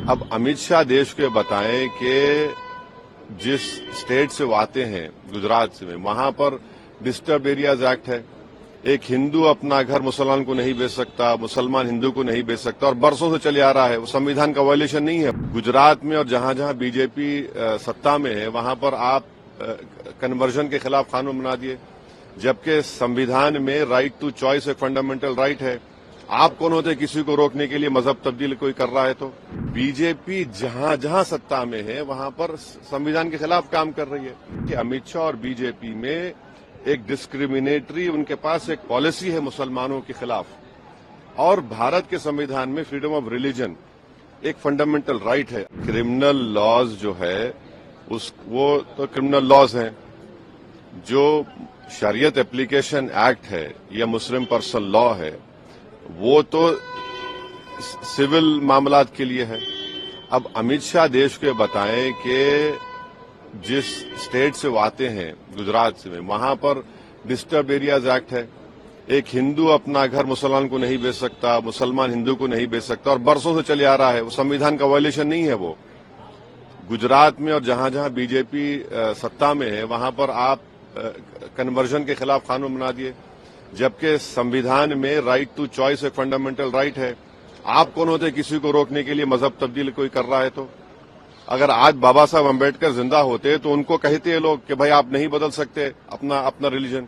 اب अमित शाह देश के बताएं कि जिस स्टेट से वो आते हैं गुजरात से वहां पर डिस्टर्ब एरियाज एक्ट है। एक हिंदू अपना घर मुसलमान को नहीं बेच सकता, मुसलमान हिंदू को नहीं बेच सकता और बरसों से चले आ रहा है। वो संविधान का वायलेशन नहीं है। गुजरात में और जहां जहां बीजेपी सत्ता में है वहां पर आप कन्वर्जन के खिलाफ कानून बना दिए, जबकि संविधान में राइट टू चॉइस एक फंडामेंटल राइट है। आप कौन होते किसी को रोकने के लिए मजहब तब्दील कोई कर रहा है? तो बीजेपी जहां जहां सत्ता में है वहां पर संविधान के खिलाफ काम कर रही है कि अमित शाह और बीजेपी में एक डिस्क्रिमिनेटरी उनके पास एक पॉलिसी है मुसलमानों के खिलाफ। और भारत के संविधान में फ्रीडम ऑफ रिलीजन एक फंडामेंटल राइट है। क्रिमिनल लॉज जो है वो तो क्रिमिनल लॉज हैं। जो शरीयत एप्लीकेशन एक्ट है या मुस्लिम पर्सनल लॉ है वो तो सिविल मामलात के लिए है। अब अमित शाह देश के बताएं कि जिस स्टेट से वो आते हैं गुजरात से वहां पर डिस्टर्ब एरियाज एक्ट है। एक हिंदू अपना घर मुसलमान को नहीं बेच सकता, मुसलमान हिंदू को नहीं बेच सकता और बरसों से चले आ रहा है। वो संविधान का वायलेशन नहीं है। वो गुजरात में और जहां जहां बीजेपी सत्ता में है वहां पर आप कन्वर्जन के खिलाफ कानून बना दिए, जबकि संविधान में राइट टू चॉइस एक फंडामेंटल राइट है। आप कौन होते किसी को रोकने के लिए मजहब तब्दील कोई कर रहा है? तो अगर आज बाबा साहब अम्बेडकर जिंदा होते तो उनको कहते हैं लोग कि भाई आप नहीं बदल सकते अपना रिलीजन।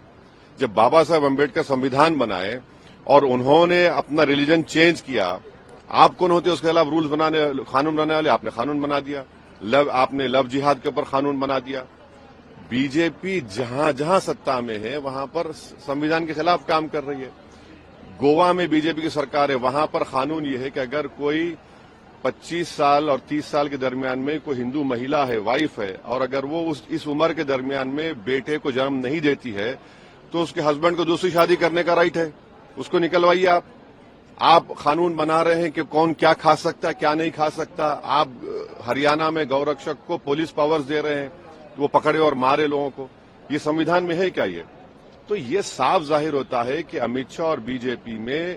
जब बाबा साहब अम्बेडकर संविधान बनाए और उन्होंने अपना रिलीजन चेंज किया, आप कौन होते उसके खिलाफ रूल्स कानून बनाने वाले? आपने कानून बना दिया। आपने लव जिहाद के ऊपर कानून बना दिया। बीजेपी जहां जहां सत्ता में है वहां पर संविधान के खिलाफ काम कर रही है। गोवा में बीजेपी की सरकार है, वहां पर कानून ये है कि अगर कोई 25 साल और 30 साल के दरमियान में कोई हिंदू महिला है, वाइफ है, और अगर वो इस उम्र के दरमियान में बेटे को जन्म नहीं देती है तो उसके हस्बैंड को दूसरी शादी करने का राइट है। उसको निकलवाइए। आप कानून बना रहे हैं कि कौन क्या खा सकता है क्या नहीं खा सकता। आप हरियाणा में गौरक्षक को पुलिस पावर्स दे रहे हैं, वो पकड़े और मारे लोगों को। ये संविधान में है क्या? ये तो ये साफ जाहिर होता है कि अमित शाह और बीजेपी में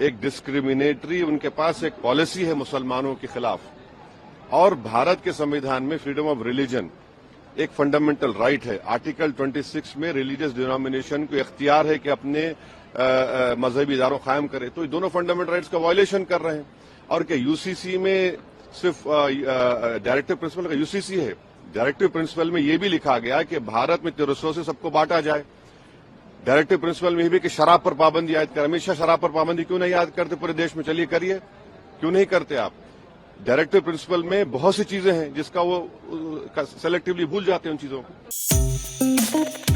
एक डिस्क्रिमिनेटरी उनके पास एक पॉलिसी है मुसलमानों के खिलाफ। और भारत के संविधान में फ्रीडम ऑफ रिलीजन एक फंडामेंटल राइट है। आर्टिकल 26 में रिलीजियस डिनोमिनेशन को इख्तियार है कि अपने मजहबी इदारों कायम करे। तो ये दोनों फंडामेंटल राइट्स का वायलेशन कर रहे हैं। और क्या यूसीसी में सिर्फ डायरेक्टिव प्रिंसिपल का यूसीसी है? डायरेक्टिव प्रिंसिपल में यह भी लिखा गया कि भारत में तिरस्सों से सबको बांटा जाए। डायरेक्टिव प्रिंसिपल में यह भी कि शराब पर पाबंदी आयद कर। हमेशा शराब पर पाबंदी क्यों नहीं आयद करते पूरे देश में? चलिए करिए, क्यों नहीं करते आप? डायरेक्टिव प्रिंसिपल में बहुत सी चीजें हैं जिसका वो सेलेक्टिवली भूल जाते हैं उन चीजों को।